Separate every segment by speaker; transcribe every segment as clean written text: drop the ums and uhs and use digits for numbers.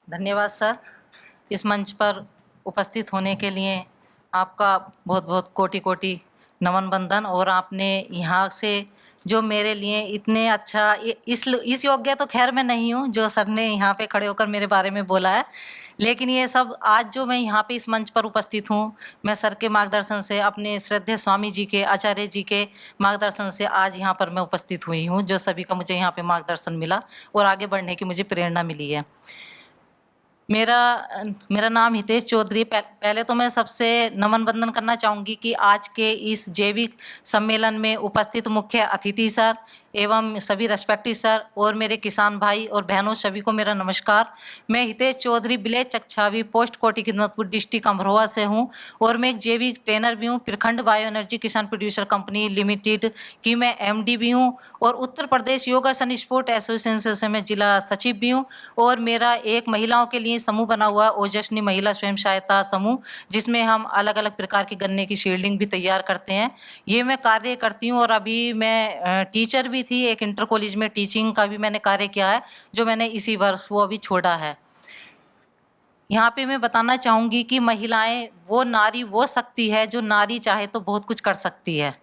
Speaker 1: धन्यवाद सर। इस मंच पर उपस्थित होने के लिए आपका बहुत-बहुत कोटि-कोटि नमन बंदन। और आपने यहाँ से जो मेरे लिए इतने अच्छा इस योग्य तो ख़ैर मैं नहीं हूँ, जो सर ने यहाँ पे खड़े होकर मेरे बारे में बोला है। लेकिन ये सब आज जो मैं यहाँ पे इस मंच पर उपस्थित हूँ, मैं सर के मार्गदर्शन से, अपने श्रद्धेय स्वामी जी के, आचार्य जी के मार्गदर्शन से आज यहाँ पर मैं उपस्थित हुई हूँ, जो सभी का मुझे यहाँ पे मार्गदर्शन मिला और आगे बढ़ने की मुझे प्रेरणा मिली है। मेरा नाम हितेश चौधरी। पहले तो मैं सबसे नमन बंदन करना चाहूँगी कि आज के इस जैविक सम्मेलन में उपस्थित मुख्य अतिथि सर एवं सभी रेस्पेक्टिव सर और मेरे किसान भाई और बहनों सभी को मेरा नमस्कार। मैं हितेश चौधरी विलेज चकछावी पोस्ट कोटी खिदमतपुर डिस्ट्रिक्ट अमरोहा से हूँ और मैं एक जैविक ट्रेनर भी हूँ। प्रखंड बायो एनर्जी किसान प्रोड्यूसर कंपनी लिमिटेड की मैं एमडी भी हूँ और उत्तर प्रदेश योगासन स्पोर्ट एसोसिएशन से मैं जिला सचिव भी हूँ। और मेरा एक महिलाओं के लिए समूह बना हुआ है, ओजस्विनी महिला स्वयं सहायता समूह, जिसमें हम अलग अलग प्रकार की गन्ने की शील्डिंग भी तैयार करते हैं। ये मैं कार्य करती हूँ और अभी मैं टीचर भी थी, एक इंटर कॉलेज में टीचिंग का भी मैंने कार्य किया है, जो मैंने इसी वर्ष वो अभी छोड़ा है। यहाँ पे मैं बताना चाहूँगी कि महिलाएं वो नारी वो शक्ति है जो नारी चाहे तो बहुत कुछ कर सकती है।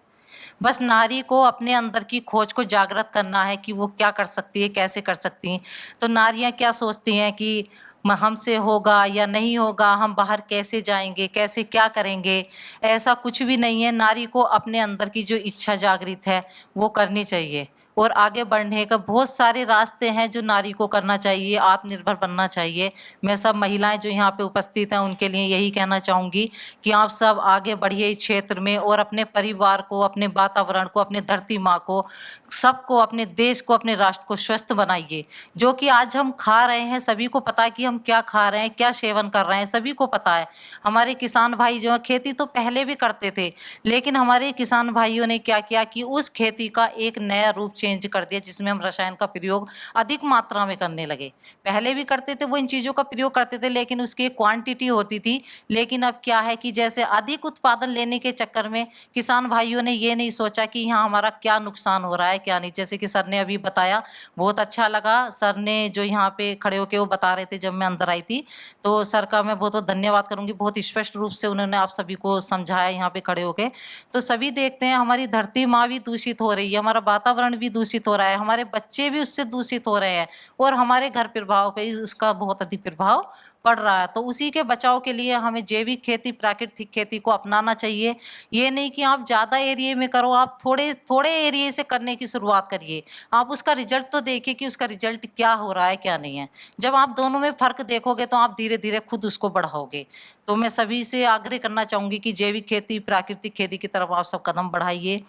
Speaker 1: बस नारी को अपने अंदर की खोज को जागृत करना है कि वो क्या कर सकती है, कैसे कर सकती हैं। तो नारियां क्या सोचती हैं कि हमसे होगा या नहीं होगा, हम बाहर कैसे जाएंगे, कैसे क्या करेंगे। ऐसा कुछ भी नहीं है। नारी को अपने अंदर की जो इच्छा जागृत है वो करनी चाहिए और आगे बढ़ने का बहुत सारे रास्ते हैं जो नारी को करना चाहिए, आत्मनिर्भर बनना चाहिए। मैं सब महिलाएं जो यहाँ पे उपस्थित हैं उनके लिए यही कहना चाहूँगी कि आप सब आगे बढ़िए इस क्षेत्र में और अपने परिवार को, अपने वातावरण को, अपने धरती माँ को, सबको, अपने देश को, अपने राष्ट्र को स्वस्थ बनाइए। जो कि आज हम खा रहे हैं, सभी को पता है कि हम क्या खा रहे हैं, क्या सेवन कर रहे हैं, सभी को पता है। हमारे किसान भाई जो है, खेती तो पहले भी करते थे, लेकिन हमारे किसान भाइयों ने क्या किया कि उस खेती का एक नया रूप चेंज कर दिया, जिसमें हम रसायन का प्रयोग अधिक मात्रा में करने लगे। पहले भी करते थे, वो इन चीज़ों का प्रयोग करते थे, लेकिन उसकी एक क्वांटिटी होती थी। लेकिन अब क्या है कि जैसे अधिक उत्पादन लेने के चक्कर में किसान भाइयों ने ये नहीं सोचा कि यहाँ हमारा क्या नुकसान हो रहा है, क्या नहीं। जैसे कि सर ने अभी बताया, बहुत अच्छा लगा। सर ने जो यहाँ पे खड़े होके वो बता रहे थे जब मैं अंदर आई थी, तो सर का मैं बहुत बहुत धन्यवाद करूँगी। बहुत स्पष्ट रूप से उन्होंने आप सभी को समझाया यहाँ पे खड़े होके। तो सभी देखते हैं हमारी धरती माँ भी दूषित हो रही है, हमारा वातावरण भी दूषित हो रहा है, हमारे बच्चे भी उससे दूषित हो रहे हैं और हमारे घर प्रभाव पे उसका बहुत अधिक प्रभाव पड़ रहा है। तो उसी के बचाव के लिए हमें जैविक खेती, प्राकृतिक खेती को अपनाना चाहिए। ये नहीं कि आप ज़्यादा एरिया में करो, आप थोड़े थोड़े एरिया से करने की शुरुआत करिए। आप उसका रिजल्ट तो देखिए कि उसका रिजल्ट क्या हो रहा है, क्या नहीं है। जब आप दोनों में फ़र्क देखोगे तो आप धीरे-धीरे खुद उसको बढ़ाओगे। तो मैं सभी से आग्रह करना चाहूँगी कि जैविक खेती, प्राकृतिक खेती की तरफ आप सब कदम बढ़ाइए।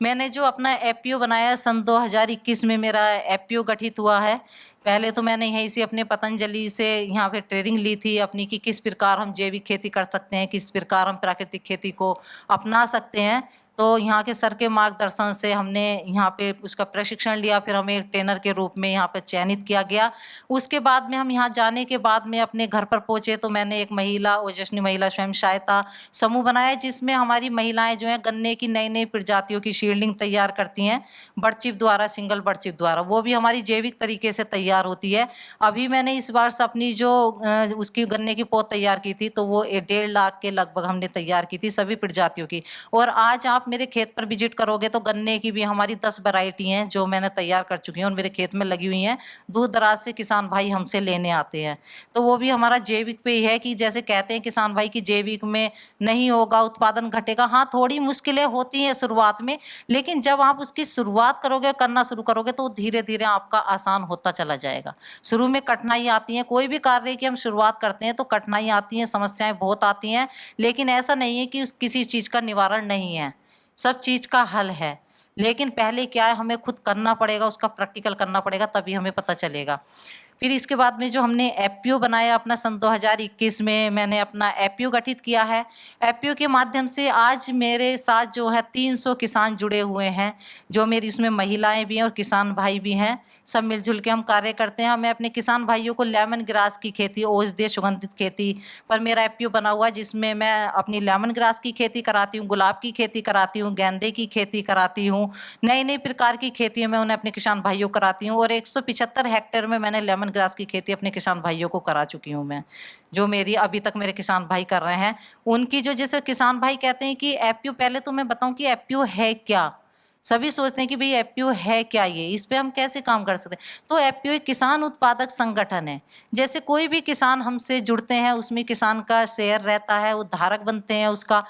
Speaker 1: मैंने जो अपना एफपीओ बनाया सन 2021 में मेरा एफपीओ गठित हुआ है। पहले तो मैंने यहीं से अपने पतंजलि से यहाँ पे ट्रेनिंग ली थी अपनी कि किस प्रकार हम जैविक खेती कर सकते हैं, किस प्रकार हम प्राकृतिक खेती को अपना सकते हैं। तो यहाँ के सर के मार्गदर्शन से हमने यहाँ पे उसका प्रशिक्षण लिया, फिर हमें एक ट्रेनर के रूप में यहाँ पे चयनित किया गया। उसके बाद में हम यहाँ जाने के बाद में अपने घर पर पहुँचे तो मैंने एक महिला, ओजस्विनी महिला स्वयं सहायता समूह बनाया, जिसमें हमारी महिलाएं जो हैं गन्ने की नई-नई प्रजातियों की शील्डिंग तैयार करती हैं, बड़चिप द्वारा, सिंगल बड़चिप द्वारा। वो भी हमारी जैविक तरीके से तैयार होती है। अभी मैंने इस वर्ष अपनी जो उसकी गन्ने की पौध तैयार की थी, तो वो 1.5 लाख के लगभग हमने तैयार की थी सभी प्रजातियों की। और आज आप मेरे खेत पर विजिट करोगे तो गन्ने की भी हमारी 10 वैरायटी हैं जो मैंने तैयार कर चुकी हूँ और मेरे खेत में लगी हुई हैं। दूर दराज से किसान भाई हमसे लेने आते हैं। तो वो भी हमारा जैविक पे ही है कि जैसे कहते हैं किसान भाई कि जैविक में नहीं होगा, उत्पादन घटेगा। हाँ, थोड़ी मुश्किलें होती हैं शुरुआत में, लेकिन जब आप उसकी शुरुआत करोगे, करना शुरू करोगे तो धीरे-धीरे आपका आसान होता चला जाएगा। शुरू में कठिनाई आती है, कोई भी कार्य की हम शुरुआत करते हैं तो कठिनाई आती हैं, समस्याएँ बहुत आती हैं, लेकिन ऐसा नहीं है कि किसी चीज़ का निवारण नहीं है। सब चीज़ का हल है। लेकिन पहले क्या है, हमें खुद करना पड़ेगा, उसका प्रैक्टिकल करना पड़ेगा, तभी हमें पता चलेगा। फिर इसके बाद में जो हमने एफपीओ बनाया अपना सन 2021 में मैंने अपना एफपीओ गठित किया है। एफपीओ के माध्यम से आज मेरे साथ जो है 300 किसान जुड़े हुए हैं, जो मेरी उसमें महिलाएं भी हैं और किसान भाई भी हैं। सब मिलजुल के हम कार्य करते हैं। मैं अपने किसान भाइयों को लेमन ग्रास की खेती, औषधीय सुगंधित खेती पर मेरा एफपीओ बना हुआ है, जिसमें मैं अपनी लेमन ग्रास की खेती कराती हूँ, गुलाब की खेती कराती हूँ, गेंदे की खेती कराती हूँ, नई-नई प्रकार की खेती मैं उन्हें अपने किसान भाइयों को कराती हूँ। और 175 हेक्टेयर में मैंने लेमन ग्रास की खेती अपने किसान भाइयों को करा चुकी हूँ मैं। जो मेरी अभी तक मेरे किसान भाई कर रहे हैं, उनकी जो जैसे किसान भाई कहते हैं कि एफपीओ, पहले तो मैं बताऊँ कि एफपीओ है क्या? सभी सोचते हैं कि भई एफपीओ है क्या ये? इस पे हम कैसे काम कर सकते हैं? तो एफपीओ एक किसान उत्पादक संगठन है। जैसे कोई भी किसान हमसे जुड़ते हैं, उसमें किसान का शेयर रहता है, वो धारक बनते हैं उसका।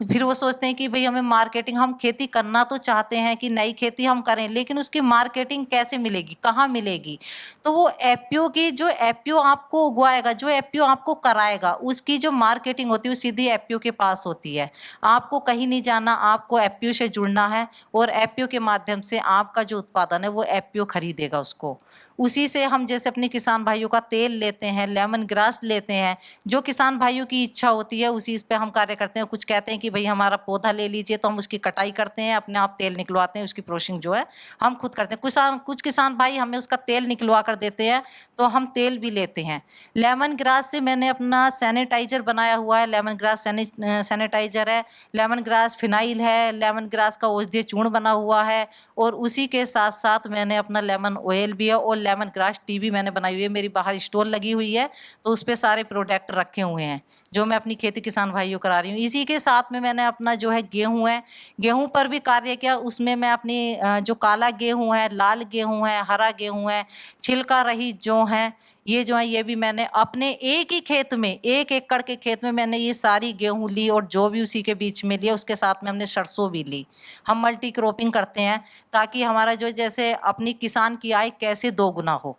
Speaker 1: फिर वो सोचते हैं कि भई हमें मार्केटिंग, हम खेती करना तो चाहते हैं कि नई खेती हम करें, लेकिन उसकी मार्केटिंग कैसे मिलेगी? कहाँ मिलेगी? तो वो एफपीओ की, जो एफपीओ आपको उगवाएगा, जो एफपीओ आपको कराएगा, उसकी जो मार्केटिंग होती है, वो सीधी एफपीओ के पास होती है। आपको कहीं नहीं जाना, आपको एफपीओ से जुड़ना है और एफपीओ के माध्यम से आपका जो उत्पादन है, वो एफपीओ खरीदेगा उसको। उसी से हम जैसे अपने किसान भाइयों का तेल लेते हैं, लेमन ग्रास लेते हैं, जो किसान भाइयों की इच्छा होती है उसी पे हम कार्य करते हैं। कुछ कहते हैं कि भई हमारा पौधा ले लीजिए, तो हम उसकी कटाई करते हैं, अपने आप तेल निकलवाते हैं, उसकी प्रोसेसिंग जो है हम खुद करते हैं। कुछ किसान भाई हमें उसका तेल निकलवा कर देते हैं, तो हम तेल भी लेते हैं। लेमन ग्रास से मैंने अपना सैनिटाइज़र बनाया हुआ है, लेमन ग्रास सैनिटाइज़र है, लेमन ग्रास फिनाइल है, लेमन ग्रास का औषधीय चूर्ण बना हुआ है, और उसी के साथ-साथ मैंने अपना लेमन ऑयल भी है और लेमन ग्रास टी भी मैंने बनाई हुई है। मेरी बाहर स्टॉल लगी हुई है, तो उसपे सारे प्रोडक्ट रखे हुए हैं, जो मैं अपनी खेती किसान भाइयों को करा रही हूँ। इसी के साथ में मैंने अपना जो है गेहूँ है, गेहूँ पर भी कार्य किया। उसमें मैं अपनी जो काला गेहूँ है, लाल गेहूँ है, हरा गेहूँ है, छिलका रहित जौ है, ये जो है ये भी मैंने अपने एक ही खेत में, 1 एकड़ के खेत में मैंने ये सारी गेहूँ ली, और जो भी उसी के बीच में लिया, उसके साथ में हमने सरसों भी ली। हम मल्टी क्रॉपिंग करते हैं, ताकि हमारा जो जैसे अपनी किसान की आय कैसे दोगुना हो।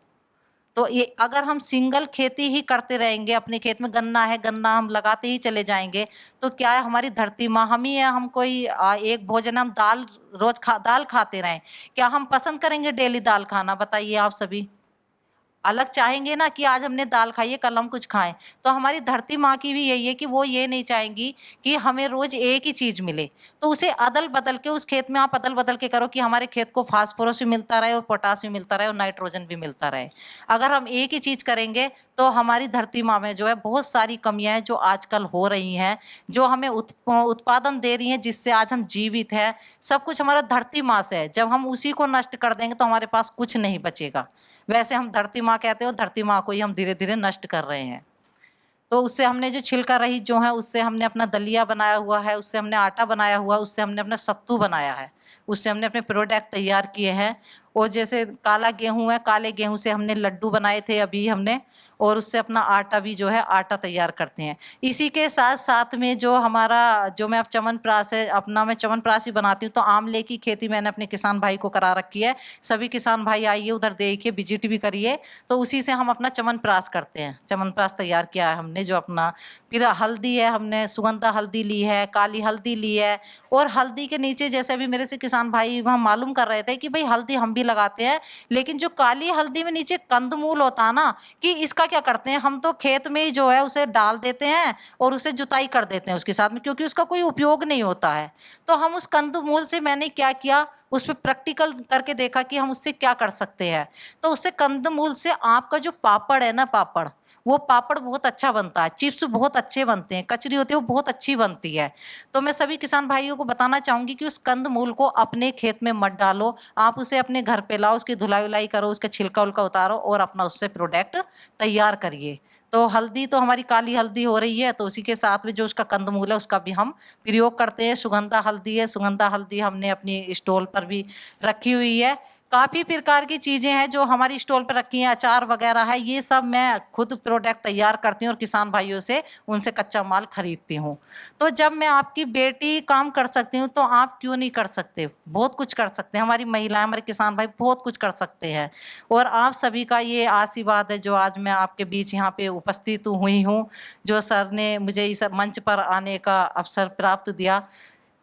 Speaker 1: तो ये अगर हम सिंगल खेती ही करते रहेंगे, अपने खेत में गन्ना है, गन्ना हम लगाते ही चले जाएँगे, तो क्या है, हमारी धरती माँ हम ही हैं, हम कोई एक भोजन, हम दाल रोज़ दाल खाते रहें। क्या हम पसंद करेंगे डेली दाल खाना? बताइए आप सभी। अलग चाहेंगे ना कि आज हमने दाल खाई है, कल हम कुछ खाएँ। तो हमारी धरती माँ की भी यही है कि वो ये नहीं चाहेंगी कि हमें रोज़ एक ही चीज़ मिले। तो उसे अदल-बदल के, उस खेत में आप अदल-बदल के करो कि हमारे खेत को फास्फोरस भी मिलता रहे और पोटास भी मिलता रहे और नाइट्रोजन भी मिलता रहे। अगर हम एक ही चीज़ करेंगे, तो हमारी धरती माँ में जो है बहुत सारी कमियाँ हैं जो आजकल हो रही हैं, जो हमें उत्पादन दे रही हैं, जिससे आज हम जीवित हैं। सब कुछ हमारा धरती माँ से है। जब हम उसी को नष्ट कर देंगे, तो हमारे पास कुछ नहीं बचेगा। वैसे हम धरती माँ कहते हैं, और धरती माँ को ही हम धीरे-धीरे नष्ट कर रहे हैं। तो उससे हमने जो छिलका रहित जो है, उससे हमने अपना दलिया बनाया हुआ है, उससे हमने आटा बनाया हुआ है, उससे हमने अपना सत्तू बनाया है, उससे हमने अपने प्रोडक्ट तैयार किए हैं। और जैसे काला गेहूँ है, काले गेहूँ से हमने लड्डू बनाए थे अभी हमने, और उससे अपना आटा भी जो है आटा तैयार करते हैं। इसी के साथ-साथ में जो हमारा, जो मैं अब च्यवनप्राश है, अपना मैं च्यवनप्राश ही बनाती हूँ, तो आमले की खेती मैंने अपने किसान भाई को करा रखी है। सभी किसान भाई आइए, उधर देखिए, विज़िट भी करिए, तो उसी से हम अपना च्यवनप्राश करते हैं। च्यवनप्राश तैयार किया है हमने, जो अपना फिर हल्दी है, हमने सुगंधा हल्दी ली है, काली हल्दी ली है, और हल्दी के नीचे जैसे अभी मेरे से किसान भाई वहाँ मालूम कर रहे थे कि भई हल्दी हम भी लगाते हैं, लेकिन जो काली हल्दी में नीचे कंदमूल होता है ना, कि इसका क्या करते हैं, हम तो खेत में ही जो है उसे डाल देते हैं और उसे जुताई कर देते हैं उसके साथ में, क्योंकि उसका कोई उपयोग नहीं होता है। तो हम उस कंदमूल से मैंने क्या किया, उस पे प्रैक्टिकल करके देखा कि हम उससे क्या कर सकते हैं। तो उससे, कंदमूल से आपका जो पापड़ है ना, पापड़, वो पापड़ बहुत अच्छा बनता है, चिप्स बहुत अच्छे बनते हैं, कचरी होती है वो बहुत अच्छी बनती है। तो मैं सभी किसान भाइयों को बताना चाहूँगी कि उस कंदमूल को अपने खेत में मत डालो, आप उसे अपने घर पे लाओ, उसकी धुलाई-वुलाई करो, उसका छिलका-विलका उतारो और अपना उससे प्रोडक्ट तैयार करिए। तो हल्दी तो हमारी काली हल्दी हो रही है, तो उसी के साथ में जो उसका कंदमूल है, उसका भी हम प्रयोग करते हैं। सुगंधा हल्दी है, सुगंधा हल्दी हमने अपनी स्टॉल पर भी रखी हुई है। काफ़ी प्रकार की चीज़ें हैं जो हमारी स्टॉल पे रखी हैं, अचार वगैरह है, ये सब मैं खुद प्रोडक्ट तैयार करती हूँ और किसान भाइयों से उनसे कच्चा माल खरीदती हूँ। तो जब मैं आपकी बेटी काम कर सकती हूँ, तो आप क्यों नहीं कर सकते? बहुत कुछ कर सकते हैं, हमारी महिलाएँ, हमारे किसान भाई बहुत कुछ कर सकते हैं, और आप सभी का ये आशीर्वाद है जो आज मैं आपके बीच यहाँ पे उपस्थित हुई हूँ, जो सर ने मुझे इस मंच पर आने का अवसर प्राप्त दिया,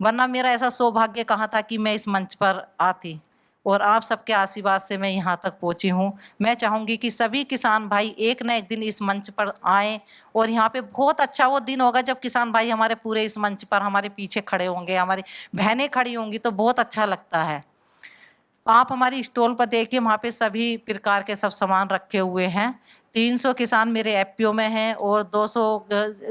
Speaker 1: वरना मेरा ऐसा सौभाग्य कहाँ था कि मैं इस मंच पर आती, और आप सबके आशीर्वाद से मैं यहाँ तक पहुँची हूँ। मैं चाहूँगी कि सभी किसान भाई एक ना एक दिन इस मंच पर आएँ, और यहाँ पे बहुत अच्छा वो दिन होगा जब किसान भाई हमारे पूरे इस मंच पर हमारे पीछे खड़े होंगे, हमारी बहनें खड़ी होंगी, तो बहुत अच्छा लगता है। आप हमारी स्टॉल पर देखिए, वहाँ पे सभी प्रकार के सब सामान रखे हुए हैं। 300 किसान मेरे एफपीओ में हैं और 200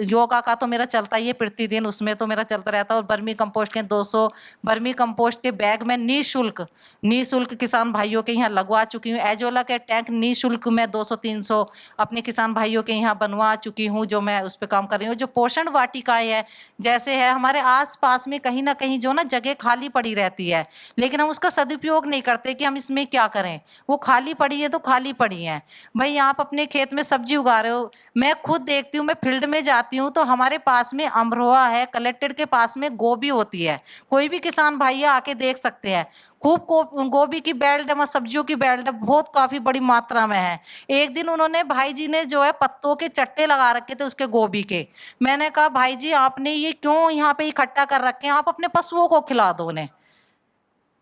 Speaker 1: योगा का तो मेरा चलता ही है प्रतिदिन, उसमें तो मेरा चलता रहता है। और बर्मी कंपोस्ट के 200 बर्मी कंपोस्ट के बैग में निःशुल्क किसान भाइयों के यहाँ लगवा चुकी हूँ। एजोला के टैंक निःशुल्क मैं 200-300 अपने किसान भाइयों के यहाँ बनवा चुकी हूँ, जो मैं उस पर काम कर रही हूँ। जो पोषण वाटिकाएं है, जैसे है हमारे आसपास में कहीं ना कहीं जो ना जगह खाली पड़ी रहती है, लेकिन हम उसका सदुपयोग नहीं करते कि हम इसमें क्या करें। वो खाली पड़ी है तो खाली पड़ी है। भाई आप अपने खेत में सब्जी उगा रहे हो, मैं खुद देखती हूँ, मैं फील्ड में जाती हूँ तो हमारे पास में अमरोहा है, कलेक्टेड के पास में गोभी होती है। कोई भी किसान भाई आके देख सकते हैं, खूब गोभी की बेल्ट है, सब्जियों की बेल्ट है, बहुत काफी बड़ी मात्रा में है। एक दिन उन्होंने भाई जी ने जो है पत्तों के चट्टे लगा रखे थे उसके गोभी के। मैंने कहा भाई जी आपने ये क्यों यहाँ पे इकट्ठा कर रखे हैं, आप अपने पशुओं को खिला दो उन्हें।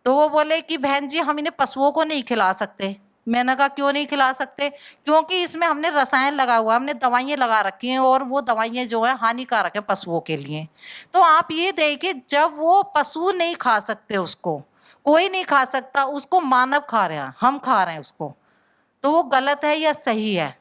Speaker 1: तो वो बोले कि बहन जी हम इन्हें पशुओं को नहीं खिला सकते। मैंने कहा क्यों नहीं खिला सकते? क्योंकि इसमें हमने रसायन लगा हुआ है, हमने दवाइयाँ लगा रखी हैं और वो दवाइयाँ जो है हानिकारक है पशुओं के लिए। तो आप ये देखिए, जब वो पशु नहीं खा सकते, उसको कोई नहीं खा सकता, उसको मानव खा रहे हैं, हम खा रहे हैं उसको, तो वो गलत है या सही है?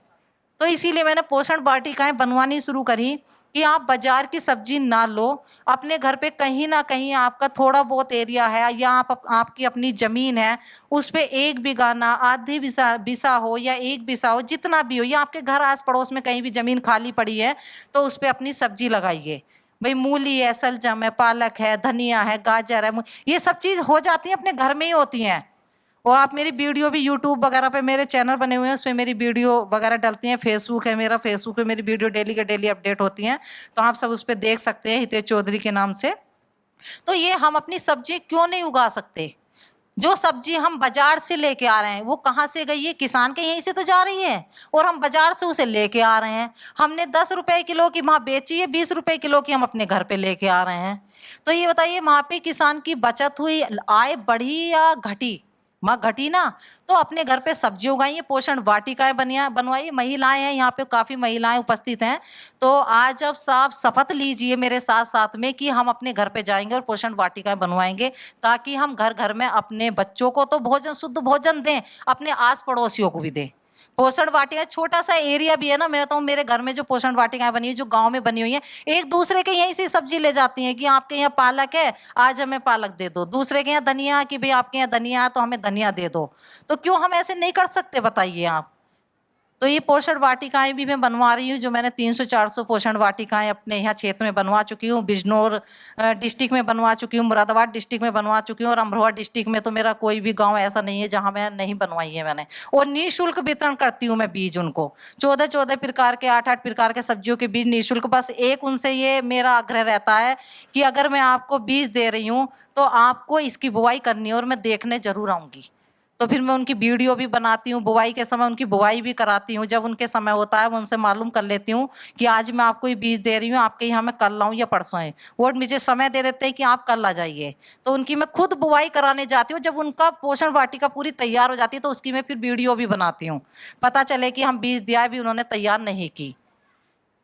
Speaker 1: तो इसीलिए मैंने पोषण वाटिकाएं बनवानी शुरू करी कि आप बाजार की सब्जी ना लो, अपने घर पे कहीं ना कहीं आपका थोड़ा बहुत एरिया है या आपकी अपनी जमीन है, उस पे 1 बीघा ना आधी बिसा हो या 1 बिसा हो, जितना भी हो, या आपके घर आस पड़ोस में कहीं भी जमीन खाली पड़ी है तो उस पे अपनी सब्जी लगाइए। भाई मूली है, सलजम है, पालक है, धनिया है, गाजर है, ये सब चीज हो जाती है, अपने घर में ही होती हैं। और आप मेरी वीडियो भी यूट्यूब वगैरह पे मेरे चैनल बने हुए हैं, उसमें मेरी वीडियो वगैरह डलती हैं। फेसबुक है मेरा, फेसबुक पे मेरी वीडियो डेली के डेली अपडेट होती हैं, तो आप सब उस पर देख सकते हैं, हितेश चौधरी के नाम से। तो ये हम अपनी सब्जी क्यों नहीं उगा सकते? जो सब्जी हम बाजार से लेके आ रहे हैं वो कहाँ से गई है? किसान के यहीं से तो जा रही है, और हम बाजार से उसे लेके आ रहे हैं। हमने 10 रुपए किलो की वहां बेची है, 20 रुपए किलो की हम अपने घर पे लेके आ रहे हैं। तो ये बताइए, वहां पे किसान की बचत हुई, आय बढ़ी या घटी? माँ घटी ना। तो अपने घर पे सब्जी उगाइए, पोषण वाटिकाएं बनवाइए। महिलाएं हैं यहाँ पे, काफी महिलाएं उपस्थित हैं, तो आज अब साफ शपथ लीजिए मेरे साथ साथ में कि हम अपने घर पे जाएंगे और पोषण वाटिकाएं बनवाएंगे, ताकि हम घर घर में अपने बच्चों को तो भोजन, शुद्ध भोजन दें, अपने आस पड़ोसियों को भी दें। पोषण वाटिका छोटा सा एरिया भी है ना, मैं बताऊँ मेरे घर में जो पोषण वाटिकाएं बनी है, जो गांव में बनी हुई है, एक दूसरे के यहीं से सब्जी ले जाती हैं कि आपके यहाँ पालक है, आज हमें पालक दे दो। दूसरे के यहाँ धनिया, कि भाई आपके यहाँ धनिया है तो हमें धनिया दे दो। तो क्यों हम ऐसे नहीं कर सकते, बताइए आप? तो ये पोषण वाटिकाएं भी मैं बनवा रही हूँ, जो मैंने 300-400 पोषण वाटिकाएं अपने यहाँ क्षेत्र में बनवा चुकी हूँ। बिजनौर डिस्ट्रिक्ट में बनवा चुकी हूँ, मुरादाबाद डिस्ट्रिक्ट में बनवा चुकी हूँ, और अमरोहा डिस्ट्रिक्ट में तो मेरा कोई भी गांव ऐसा नहीं है जहाँ मैं नहीं बनवाई है मैंने। और निःशुल्क वितरण करती हूँ मैं बीज उनको, 14-14 प्रकार के, 8-8 प्रकार के सब्जियों के बीज निःशुल्क। बस एक उनसे ये मेरा आग्रह रहता है कि अगर मैं आपको बीज दे रही हूँ तो आपको इसकी बुआई करनी है, और मैं देखने जरूर आऊँगी। तो फिर मैं उनकी वीडियो भी बनाती हूँ, बुआई के समय उनकी बुआई भी कराती हूँ। जब उनके समय होता है मैं उनसे मालूम कर लेती हूँ कि आज मैं आपको ये बीज दे रही हूँ, आपके यहाँ मैं कल लाऊं या परसों है। वो मुझे समय दे देते हैं कि आप कल आ जाइए, तो उनकी मैं खुद बुआई कराने जाती हूँ। जब उनका पोषण वाटिका पूरी तैयार हो जाती है तो उसकी मैं फिर वीडियो भी बनाती हूँ, पता चले कि हम बीज दिया भी उन्होंने तैयार नहीं की।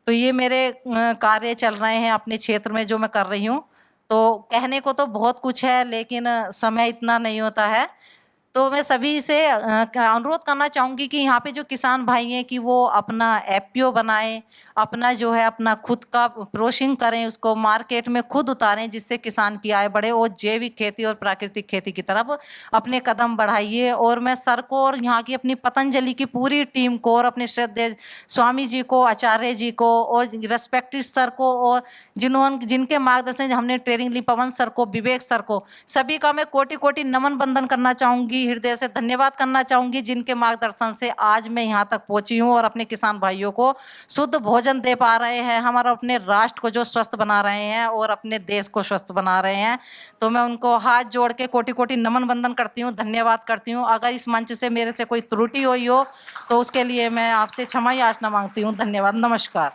Speaker 1: तो ये मेरे कार्य चल रहे हैं अपने क्षेत्र में जो मैं कर रही हूँ। तो कहने को तो बहुत कुछ है, लेकिन समय इतना नहीं होता है। तो मैं सभी से अनुरोध करना चाहूँगी कि यहाँ पे जो किसान भाई हैं कि वो अपना एफपीओ बनाएं, अपना जो है अपना खुद का प्रोसेसिंग करें, उसको मार्केट में खुद उतारें, जिससे किसान की आय बढ़े, और जैविक खेती और प्राकृतिक खेती की तरफ अपने कदम बढ़ाइए। और मैं सर को और यहाँ की अपनी पतंजलि की पूरी टीम को और अपने श्रद्धेय स्वामी जी को, आचार्य जी को और रेस्पेक्टेड सर को, और जिनके मार्गदर्शन हमने ट्रेनिंग ली, पवन सर को, विवेक सर को, सभी का मैं कोटि कोटि नमन बंदन करना चाहूँगी, हृदय से धन्यवाद करना चाहूँगी, जिनके मार्गदर्शन से आज मैं यहाँ तक पहुँची हूँ और अपने किसान भाइयों को शुद्ध भोजन दे पा रहे हैं, हमारा अपने राष्ट्र को जो स्वस्थ बना रहे हैं और अपने देश को स्वस्थ बना रहे हैं। तो मैं उनको हाथ जोड़ के कोटि कोटि नमन बंदन करती हूँ, धन्यवाद करती हूँ। अगर इस मंच से मेरे से कोई त्रुटि हुई हो तो उसके लिए मैं आपसे क्षमा याचना मांगती हूँ। धन्यवाद, नमस्कार।